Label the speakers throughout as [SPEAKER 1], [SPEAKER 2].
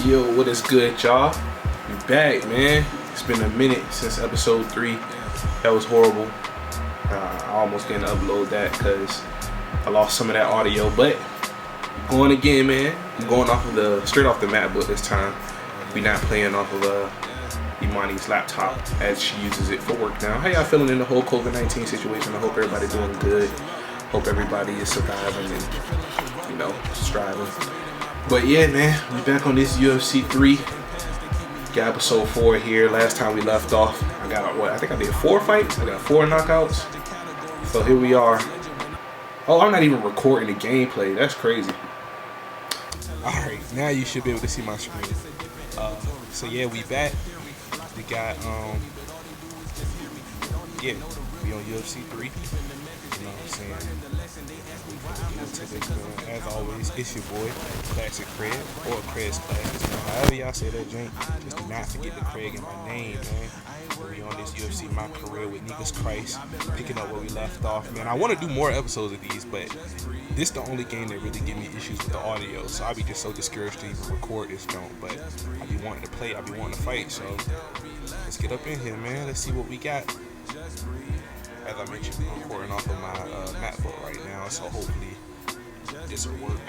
[SPEAKER 1] Yo, what is good, y'all? We back, man. It's been a minute since episode 3. That was horrible. I almost didn't upload that because I lost some of that audio, but going again, man. I'm going off of straight off the MacBook this time. We not playing off of Imani's laptop as she uses it for work now. How y'all feeling in the whole COVID-19 situation? I hope everybody doing good. Hope everybody is surviving and, striving. But yeah, man, we back on this UFC 3. Got episode 4 here. Last time we left off, I think I did 4 fights. I got 4 knockouts. So here we are. Oh, I'm not even recording the gameplay. That's crazy. Alright, now you should be able to see my screen. So yeah, we back. We got, we on UFC 3. You know what I'm saying? As always, it's your boy, Classic Craig, or Craig's Classics. However y'all say that, Jane, just do not forget the Craig in my name, man. We on this UFC My Career with Negus Christ, picking up where we left off, man. I want to do more episodes of these, but this the only game that really give me issues with the audio, so I be just so discouraged to even record this joint. But I be wanting to play, I be wanting to fight, so let's get up in here, man. Let's see what we got. As I mentioned, I'm recording off of my MacBook right now, so hopefully this will work.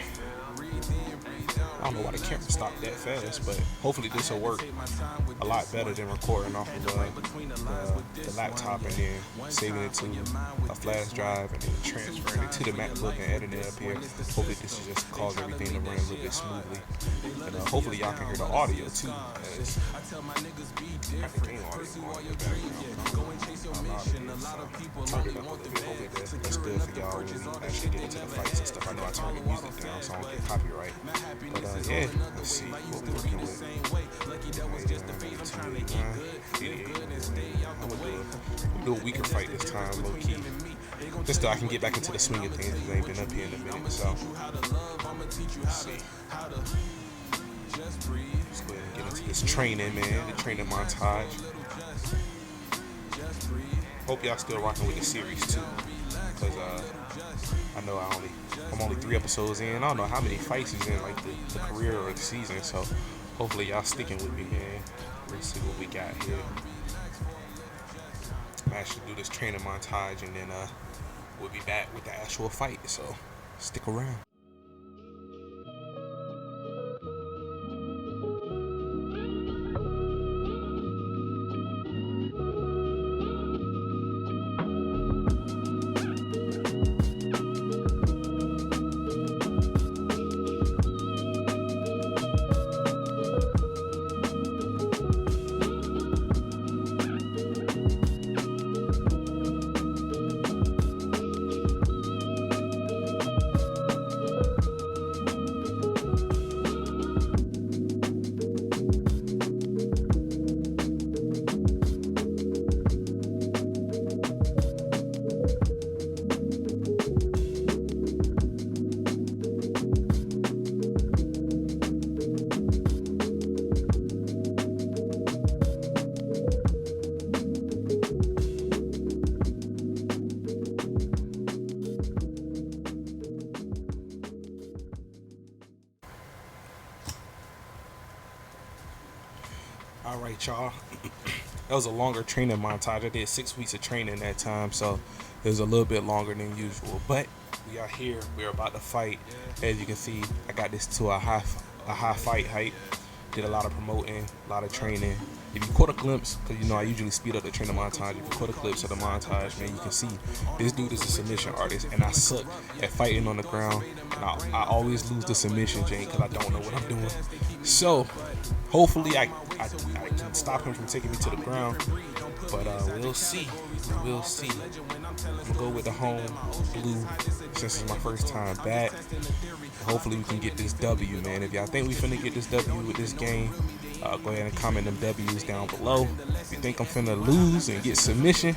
[SPEAKER 1] I don't know why the camera stopped that fast, but hopefully this will work a lot better than recording off of the laptop and then saving it to a flash drive and then transferring it to the MacBook and editing it up here. Hopefully this will just cause everything to run a little bit smoothly. And hopefully y'all can hear the audio too, because I got the game audio going in the background. Turned it up a little bit. Hopefully that's good for y'all when we actually get into the fights and stuff. I know I turned the music down so I don't get copyright. But yeah, let's see what we're working with. I'm gonna do a weaker fight this time, low key. Just so I can get back into the swing of things because I ain't been up here in a minute. So let's see. Let's go ahead and get into this training, man. The training montage. Hope y'all still rocking with the series too, because I know I'm only 3 episodes in. I don't know how many fights he's in, like the career or the season. So hopefully y'all sticking with me, man. Let's see what we got here. I'm actually do this training montage and then we'll be back with the actual fight. So stick around. Alright, y'all. That was a longer training montage. I did 6 weeks of training that time, so it was a little bit longer than usual. But we are here. We're about to fight. As you can see, I got this to a high fight height. Did a lot of promoting, a lot of training. If you caught a glimpse, because I usually speed up the training montage. If you caught a glimpse of the montage, man, you can see this dude is a submission artist, and I suck at fighting on the ground. And I always lose the submission, Jane, because I don't know what I'm doing. So hopefully I can stop him from taking me to the ground. But we'll see. We'll see. I'm gonna go with the home blue since it's my first time back. Hopefully we can get this W, man. If y'all think we finna get this W with this game, go ahead and comment them W's down below. If you think I'm finna lose and get submission,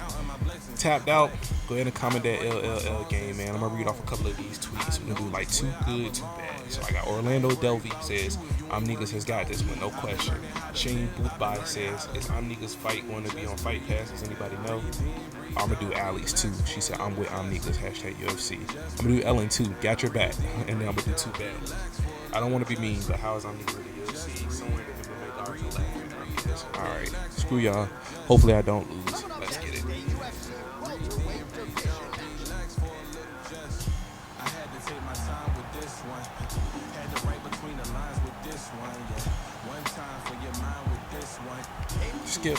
[SPEAKER 1] tapped out, go ahead and comment that LLL game, man. I'm gonna read off a couple of these tweets. We're gonna do like too good, too bad. So I got Orlando Delvey says, Negus has got this one, no question. Shane Boothby says, is Negus fight going to be on Fight Pass? Does anybody know? I'm gonna do Ali's too. She said, I'm with Negus, #UFC. I'm gonna do Ellen too, got your back. And then I'm gonna do too bad. I don't want to be mean, but how is Negus with the UFC? Someone screw y'all. Hopefully I don't lose. Let's get it. Skip.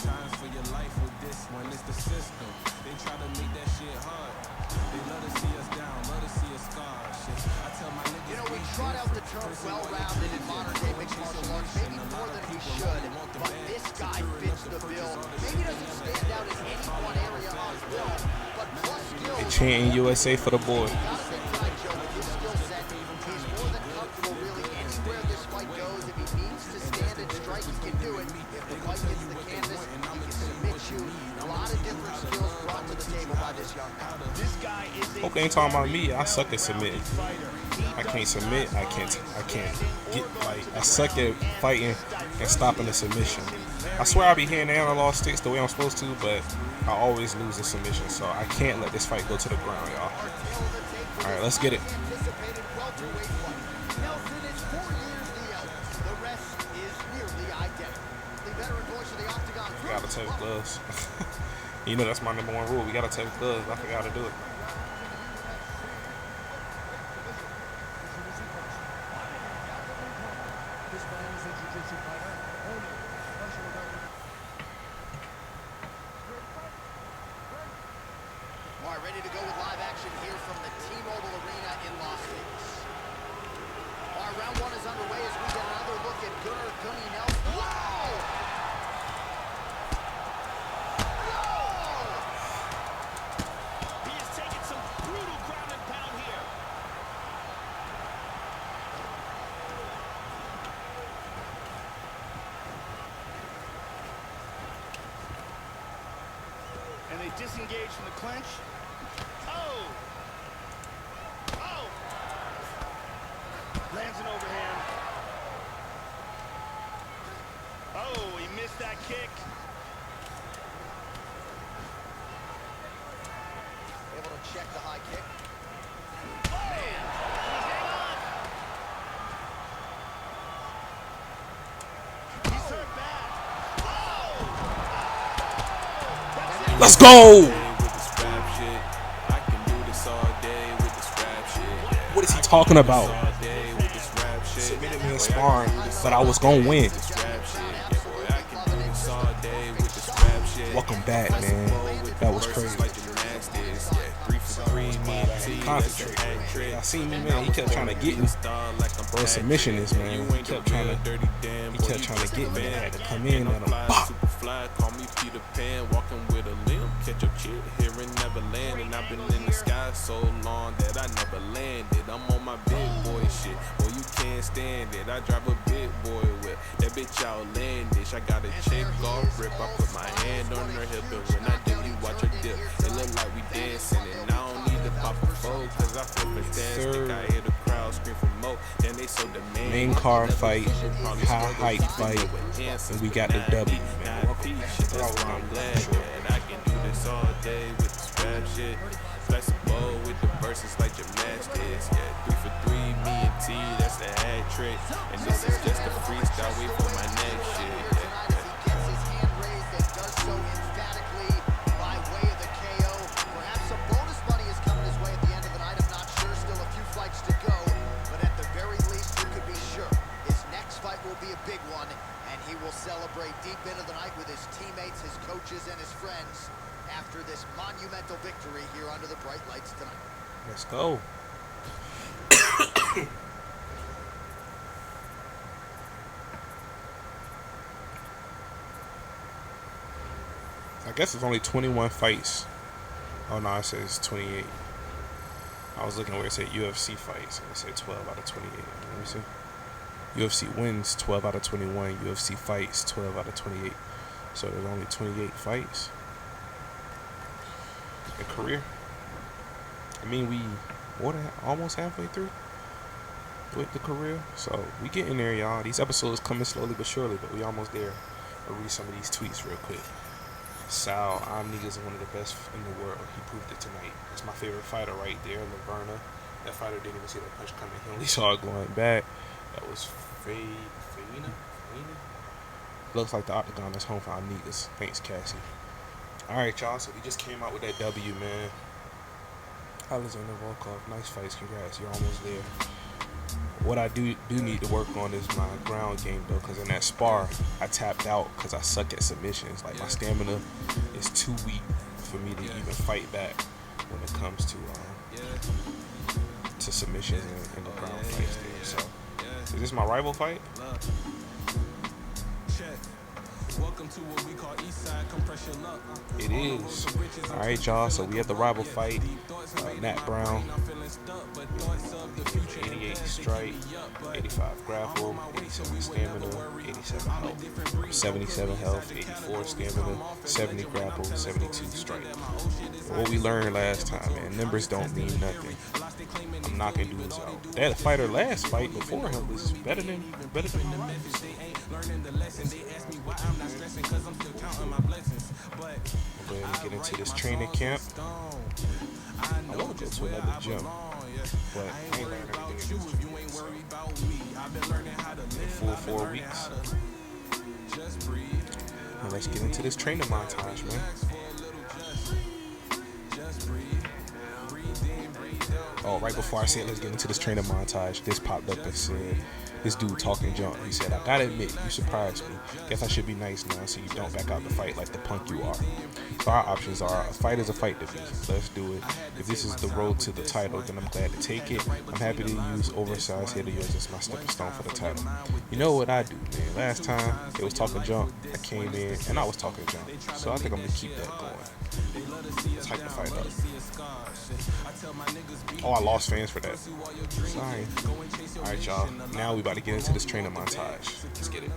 [SPEAKER 2] You know, we trot out the term well-rounded in modern-day mixed martial arts, maybe more than we should, but this guy fits the bill. Maybe doesn't stand out in any one area on film, but plus skills.
[SPEAKER 1] They chanting USA for the boy.
[SPEAKER 2] Gotta give Ty Joe with his skill set. He's more than comfortable really anywhere this fight goes. If he needs to stand and strike, he can do it. If the fight hits the canvas, he can submit you. A lot of different skills brought to the table by this young man. This guy is
[SPEAKER 1] Hope they ain't talking about me. I suck at submitting. I can't submit. I can't get, like, I suck at fighting and stopping the submission. I swear I be hitting the analog sticks the way I'm supposed to, but I always lose the submission, so I can't let this fight go to the ground, y'all. All right, let's get it. We gotta take gloves. You know that's my #1 rule. We gotta take gloves. I forgot how to do it.
[SPEAKER 2] All right, ready to go with live action here from the T-Mobile Arena in Las Vegas. All right, round one is underway as we get another look at Gunnar Gunny Nelson. Whoa! He is taking some brutal ground and pound here. And they disengage from the clinch. Oh! Oh! Lands an overhand. Oh, he missed that kick. Able to check the high kick. Man! He's hurt bad. Oh!
[SPEAKER 1] Let's go! What is he talking about? Submitted me in sparring, but I was gonna win. Welcome back, man. That was crazy. Concentrate. I seen me, man. He kept trying to get me. Bro, submission is, man. He kept trying to get me. I had to come in and bop.
[SPEAKER 3] Call me Peter Pan, walking with a limp. Catch a chick here in Neverland, and I've been in the sky so long that I never landed. I'm on my big boy shit, boy, you can't stand it. I drive a big boy whip, that bitch outlandish. I got a chick off rip, I put my hand on her hip, and when I dip, you watch her dip. It look like we dancing, and I don't need to pop a foe, cause I feel fantastic. I hear the crowd scream for more, then they so demanding.
[SPEAKER 1] Main card fight, high height fight, and we got the W, man.
[SPEAKER 3] That's why I'm glad that I can do this all day with the scrap shit. Flexible with the verses like gymnastics. Yeah, 3 for 3, me and T, that's the hat trick. And this is just a freestyle, wait for my next shit.
[SPEAKER 2] He gets his hand raised and does so emphatically by way of the KO. Perhaps some bonus money is coming his way at the end of the night. I'm not sure. Still a few fights to go. But at the very least, you could be sure his next fight will be a big one. And he will celebrate deep into the night with his teammates, his coaches, and his friends after this monumental victory here under the bright lights tonight.
[SPEAKER 1] Let's go. I guess it's only 21 fights. Oh no, it says 28. I was looking where it said UFC fights, and it said 12 out of 28. Let me see. UFC wins 12 out of 21. UFC fights 12 out of 28. So there's only 28 fights in career. I mean, we almost halfway through with the career. So we getting there, y'all. These episodes coming slowly but surely, but we almost there. I'll read some of these tweets real quick. Sal, Negus is one of the best in the world. He proved it tonight. It's my favorite fighter right there, Laverna. That fighter didn't even see the punch coming. He only saw it going back. That was Faina. Looks like the Octagon is home for our Negus. Thanks, Cassie. Alright, y'all. So we just came out with that W, man. Alexander Volkov. Nice fights. Congrats. You're almost there. What I do need to work on is my ground game, though, because in that spar, I tapped out because I suck at submissions. Like, my stamina is too weak for me to even fight back when it comes to submissions and the ground fights there. So, is this my rival fight? It is. Alright, y'all. So we at the rival fight. Nat Brown, 88 strike, 85 grapple, 87 stamina, 87 health, 77 health, 84 stamina, 70 grapple, 72 strike. What we learned last time, man, numbers don't mean nothing. I'm knocking dudes out. That fighter last fight before him was better than my rival. Go ahead and get into this training camp. I want to go to another gym, but I ain't learned everything in this gym. So, full 4 weeks. Now let's get into this training montage, man. Oh, right before I said let's get into this training montage, this popped up and said, this dude talking junk. He said, I gotta admit, you surprised me. Guess I should be nice now so you don't back out the fight like the punk you are. So our options are, a fight is a fight to me. Let's do it. If this is the road to the title, then I'm glad to take it. I'm happy to use oversized head of yours as my stepping stone for the title. You know what I do, man. Last time, it was talking junk. I came in, and I was talking junk. So I think I'm gonna keep that going. Let's hype the fight up. Oh, I lost fans for that. Sorry. Alright, y'all. Now we about to get into this training montage. Let's get it.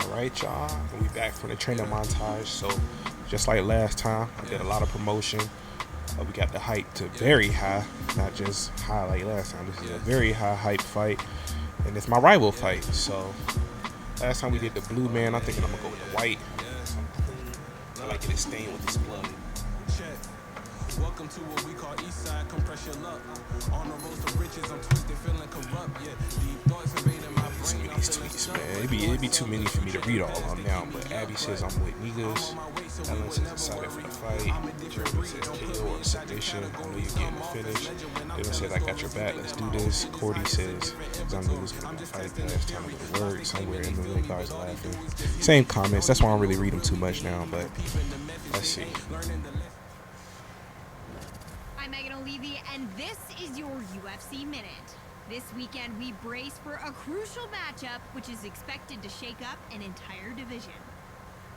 [SPEAKER 1] Alright, y'all, we back from the training montage. So just like last time, I did a lot of promotion. We got the hype to very high, not just high like last time. This is a very high hype fight, and it's my rival fight. So last time we did the blue man, I'm thinking I'm gonna go with the white. I like it stained with this blood.
[SPEAKER 3] Welcome to what we call Eastside, compress your luck. On the road to riches, I'm twisted, feeling corrupt. Yeah, deep thoughts invading my brain. I'm feeling
[SPEAKER 1] comments, man. It'd be too many for me to read all of them now. But Abby says I'm with Negus. Ellen says excited for the fight. Jeremy says KO or submission. I know you're getting the finish. Dylan says I got your back. Let's do this. Cordy says I knew it was gonna be a fight. It's time to go to work. Somewhere in the room, guys are laughing. Same comments. That's why I don't really read them too much now. But let's see.
[SPEAKER 4] I'm Megan O'Leary, and this is your UFC Minute. This weekend, we brace for a crucial matchup, which is expected to shake up an entire division.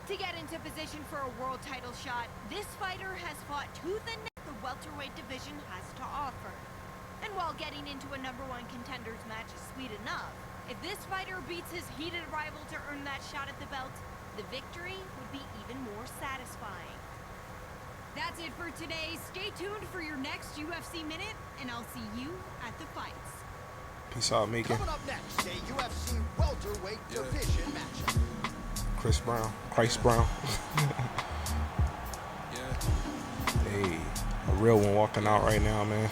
[SPEAKER 4] To get into position for a world title shot, this fighter has fought tooth and nail the welterweight division has to offer. And while getting into a #1 contenders match is sweet enough, if this fighter beats his heated rival to earn that shot at the belt, the victory would be even more satisfying. That's it for today. Stay tuned for your next UFC Minute, and I'll see you at the fights.
[SPEAKER 1] Peace out, Megan.
[SPEAKER 2] Coming up next, a UFC welterweight division matchup.
[SPEAKER 1] Chris Brown. Hey, a real one walking out right now, man.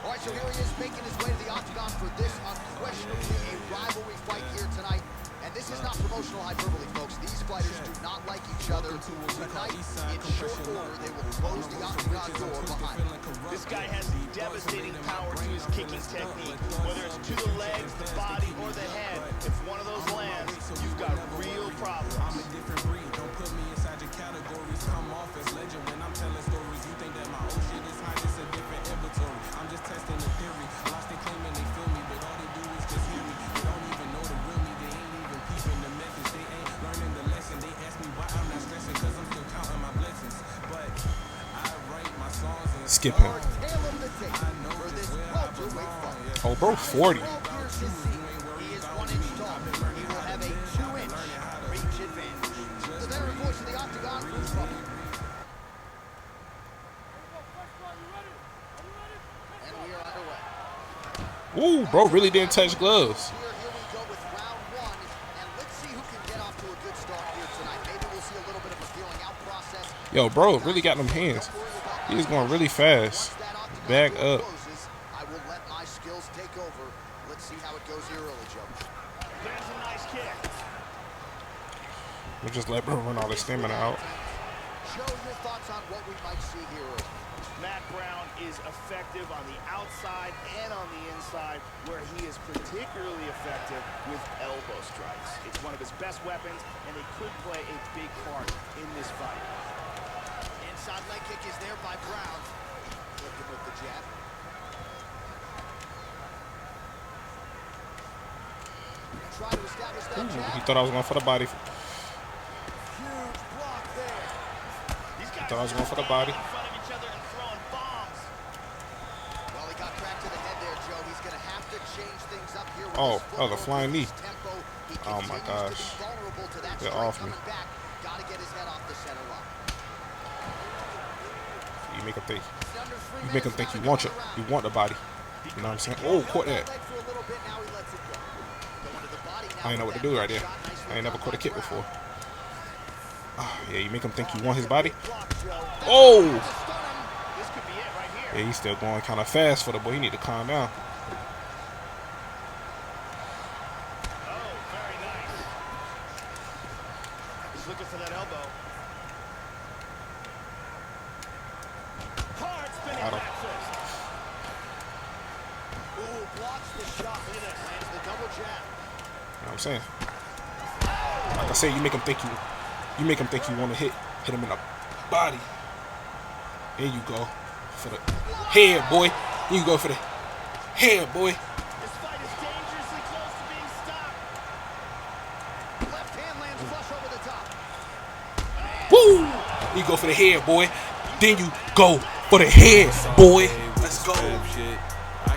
[SPEAKER 2] All right, so here he is making his way to the octagon for this unquestionably a rivalry fight here tonight. And this is not promotional hyperbole, folks. These fighters do not like each other. Tonight, in short order, they will close the octagon door behind them.
[SPEAKER 5] This guy has devastating power to his kicking technique. Whether it's to the legs, the body, or the head, if one of those lands, you've got real problems.
[SPEAKER 3] I'm a different breed. Don't put me inside your categories. Come off as legend when I'm telling stories. You think that my old shit is high? It's a different inventory. I'm just testing the theory. Lost they claiming they feel me, but all they do is just hear me. They don't even know the real me. They ain't even peeping the methods. They ain't learning the lesson. They ask me why I'm not stressing, cause I'm still counting my blessings. But I write my songs and
[SPEAKER 1] Skip him.
[SPEAKER 2] Tail of the tape for this welterweight fight.
[SPEAKER 1] Oh, bro, 40.
[SPEAKER 2] He is 1 inch tall. He will have a 2-inch reach advantage. The veteran voice of the octagon, Bruce Buffer. And we are underway.
[SPEAKER 1] Ooh, bro, really didn't touch gloves.
[SPEAKER 2] Here we go with round 1, and let's see who can get off to a good start here tonight. Maybe we'll see a little bit of a feeling out process.
[SPEAKER 1] Yo, bro, really got them hands. He's going really fast. Back up.
[SPEAKER 2] I will let my skills take over. Let's see how it goes here early, Joe.
[SPEAKER 5] There's a nice kick.
[SPEAKER 1] We just let bro run all his stamina out.
[SPEAKER 2] Joe, your thoughts on what we might see here early?
[SPEAKER 5] Matt Brown is effective on the outside and on the inside, where he is particularly effective with elbow strikes. It's one of his best weapons, and it could play a big part in this fight.
[SPEAKER 2] Inside leg kick is there by Brown. Looking with the jab. Try to establish that jab.
[SPEAKER 1] He thought I was going for the body.
[SPEAKER 2] Huge block there.
[SPEAKER 5] These guys
[SPEAKER 1] Thought I was going for the
[SPEAKER 5] are
[SPEAKER 1] body.
[SPEAKER 5] in front of each other and throwing bombs.
[SPEAKER 2] Well, he got cracked to the head there, Joe. He's going to have to change things up here with
[SPEAKER 1] Oh,
[SPEAKER 2] his
[SPEAKER 1] oh, the
[SPEAKER 2] footwork,
[SPEAKER 1] flying knee.
[SPEAKER 2] his tempo. He
[SPEAKER 1] Oh, my
[SPEAKER 2] continues to
[SPEAKER 1] gosh.
[SPEAKER 2] be vulnerable to that
[SPEAKER 1] Get
[SPEAKER 2] strike
[SPEAKER 1] off me.
[SPEAKER 2] coming back. Got to get his head off the center line.
[SPEAKER 1] You make him think.
[SPEAKER 2] It's under 3
[SPEAKER 1] You make him
[SPEAKER 2] minutes
[SPEAKER 1] think
[SPEAKER 2] now
[SPEAKER 1] you
[SPEAKER 2] to
[SPEAKER 1] want
[SPEAKER 2] go
[SPEAKER 1] it.
[SPEAKER 2] in the
[SPEAKER 1] You
[SPEAKER 2] round.
[SPEAKER 1] want the body. You know what I'm saying? Oh, caught that.
[SPEAKER 2] Leg for a little bit, now he lets it go. Going to the body now
[SPEAKER 1] I ain't know what to
[SPEAKER 2] for
[SPEAKER 1] do
[SPEAKER 2] that
[SPEAKER 1] right there.
[SPEAKER 2] shot. Nicely
[SPEAKER 1] I ain't never
[SPEAKER 2] done
[SPEAKER 1] caught a
[SPEAKER 2] by
[SPEAKER 1] kick
[SPEAKER 2] Brown.
[SPEAKER 1] before. Ah, yeah, you make him think you want his body.
[SPEAKER 2] Block, Joe.
[SPEAKER 1] Oh!
[SPEAKER 2] Stun him.
[SPEAKER 5] This could be it right here.
[SPEAKER 1] Yeah, he's still going kind of fast for the boy. He need to calm down.
[SPEAKER 5] Oh, very nice. He's looking for that elbow. Hard spinning
[SPEAKER 1] Got him.
[SPEAKER 5] back fist.
[SPEAKER 2] Ooh, blocks the shot. Look at this. Lands the double jab.
[SPEAKER 1] You know what I'm saying? Like I said, you make him think you want to hit him in the body. There you go. For the head, boy. Here you go for the head, boy.
[SPEAKER 5] This fight is dangerously close to being stopped.
[SPEAKER 2] Left hand lands flush over the top.
[SPEAKER 1] Woo! You go for the head, boy. Then you go for the head, boy. Let's go.
[SPEAKER 3] I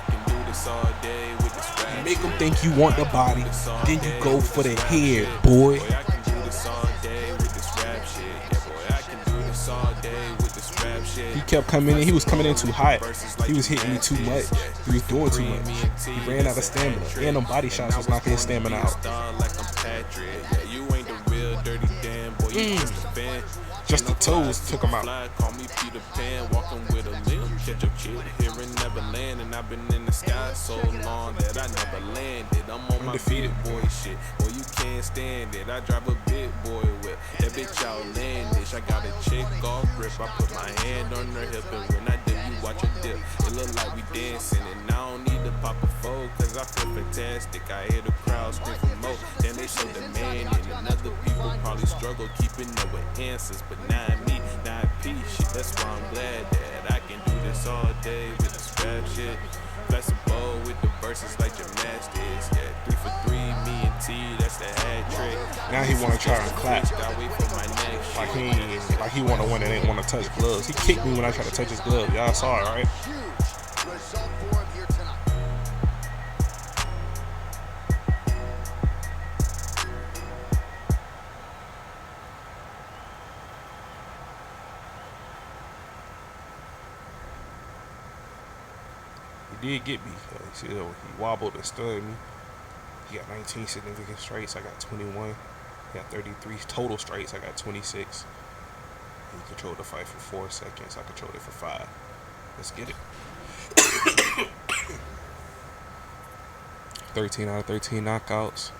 [SPEAKER 3] can do this all day with this rap
[SPEAKER 1] You make him
[SPEAKER 3] shit.
[SPEAKER 1] think you want the body. Then you go for the head, boy.
[SPEAKER 3] Boy, I can do this all day with this rap shit. Yeah, boy, I can do this all day with this rap shit.
[SPEAKER 1] He kept coming in. He was coming in too hot. He was hitting me too much. He was doing too much. He ran out of stamina. And them body shots was knocking his stamina out.
[SPEAKER 3] Like I'm Patrick. Yeah, you ain't the real dirty damn boy. You just a fan.
[SPEAKER 1] Just the toes took him out.
[SPEAKER 3] Call me Peter Pan, walking with a limp. Catch a chick here in Neverland, and I've been in the sky so long that I never landed. I'm on my big boy shit, boy, you can't stand it. I drive a big boy whip, that bitch outlandish. I got a chick off grip, I put my hand on her hip, and when I dip, you watch her dip. It look like we dancing, and I don't need to pop a fold, cause I feel fantastic. I hear the crowd scream for more, then they so demanding, and other people probably struggle keeping up with answers, but not me, not peace shit. That's why I'm glad that I can do this all day with the scrap shit. Flexible with the verses like gymnastics. Yeah, 3 for 3, me and T, that's the hat trick.
[SPEAKER 1] Now he want to try and clap.
[SPEAKER 3] I wait for my next
[SPEAKER 1] Like he want to win and ain't want to touch gloves. He kicked me when I tried to touch his glove. Y'all saw it, right?
[SPEAKER 2] Huge result for him here tonight.
[SPEAKER 1] He did get me. See, he wobbled and stunned me. He got 19 significant strikes. I got 21. He got 33 total strikes. I got 26. He controlled the fight for 4 seconds. I controlled it for 5. Let's get it. 13 out of 13 knockouts.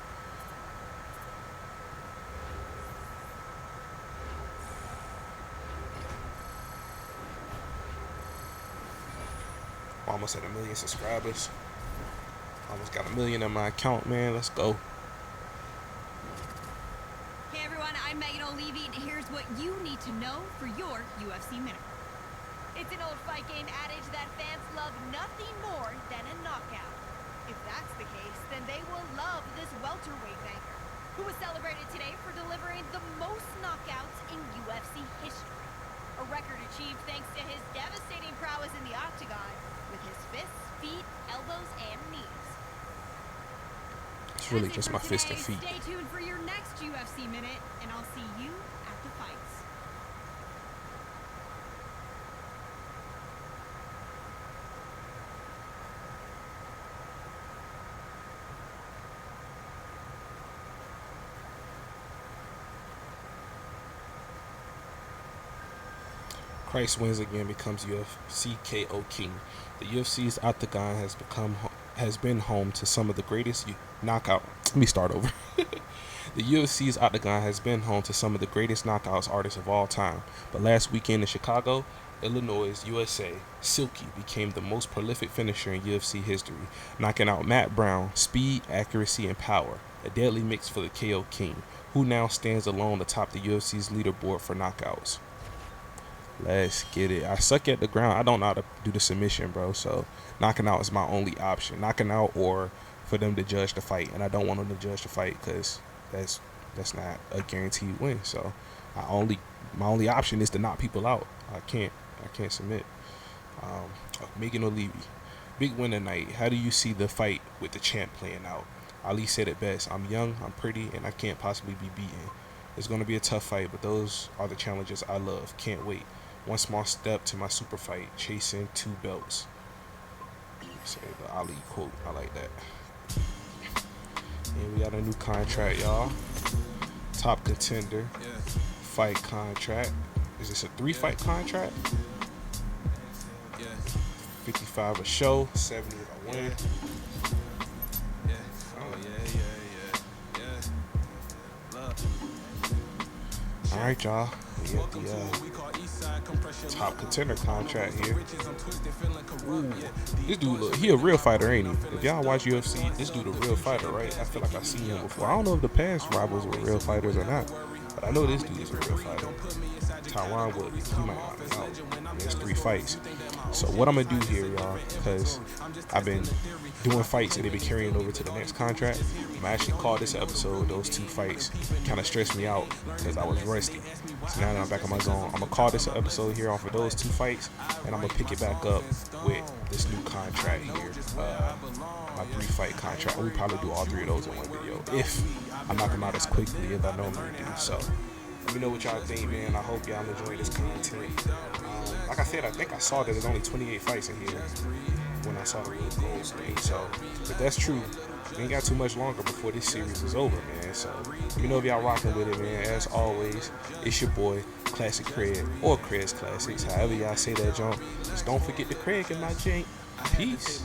[SPEAKER 1] Almost at 1 million subscribers. Almost got 1 million in my account, man. Let's go.
[SPEAKER 4] Hey everyone, I'm Megan O'Leary, and here's what you need to know for your UFC Minute. It's an old fight game adage that fans love nothing more than a knockout. If that's the case, then they will love this welterweight banger, who was celebrated today for delivering the most knockouts in UFC history. A record achieved thanks to his devastating prowess in the octagon with his fists, feet, elbows, and knees.
[SPEAKER 1] It's really
[SPEAKER 4] That's it
[SPEAKER 1] just
[SPEAKER 4] for
[SPEAKER 1] my fist and
[SPEAKER 4] today.
[SPEAKER 1] feet.
[SPEAKER 4] Stay tuned for your next UFC Minute, and I'll see you at the fights.
[SPEAKER 1] Christ wins again, becomes UFC KO king. The UFC's octagon has been home to some of the greatest knockout. Let me start over. The UFC's octagon has been home to some of the greatest knockouts artists of all time. But last weekend in Chicago, Illinois, USA, Silky became the most prolific finisher in UFC history, knocking out Matt Brown, speed, accuracy, and power. A deadly mix for the KO king, who now stands alone atop the UFC's leaderboard for knockouts. Let's get it. I suck at the ground. I don't know how to do the submission, bro. So knocking out is my only option. Knocking out or for them to judge the fight. And I don't want them to judge the fight because that's not a guaranteed win. So my only option is to knock people out. I can't submit. Megan O'Leary, big win tonight. How do you see the fight with the champ playing out? Ali said it best. I'm young, I'm pretty, and I can't possibly be beaten. It's going to be a tough fight, but those are the challenges I love. Can't wait. One small step to my super fight, chasing 2 belts. Say the Ali quote. I like that. And we got a new contract, y'all. Top Contender fight contract. Is this a 3-fight contract? 55 a show, 70 a win. All right, y'all. We got the Top Contender contract here. Ooh, this dude, he a real fighter, ain't he? If y'all watch UFC, this dude a real fighter, right? I feel like I've seen him before. I don't know if the past rivals were real fighters or not, but I know this dude is a real fighter. Taiwan would, he might not be out. There's 3 fights. So what I'm gonna do here, y'all, because I've been doing fights and they've been carrying over to the next contract, I'm gonna actually call this episode those 2 fights. Kind of stressed me out because I was rusty. So now that I'm back on my zone, I'm gonna call this an episode here off of those 2 fights, and I'm gonna pick it back up with this new contract here, my 3-fight contract. We'll probably do all 3 of those in one video if I'm not coming out as quickly as I normally do. So let me know what y'all think, man. I hope y'all enjoy this content. Like I said, I think I saw that there's only 28 fights in here when I saw the Blue Goals thing. So if that's true, we ain't got too much longer before this series is over, man. So let me know if y'all rocking with it, man. As always, it's your boy, Classic Craig, or Craig's Classics, however y'all say that, junk. Just don't forget the Craig in my jank. Peace.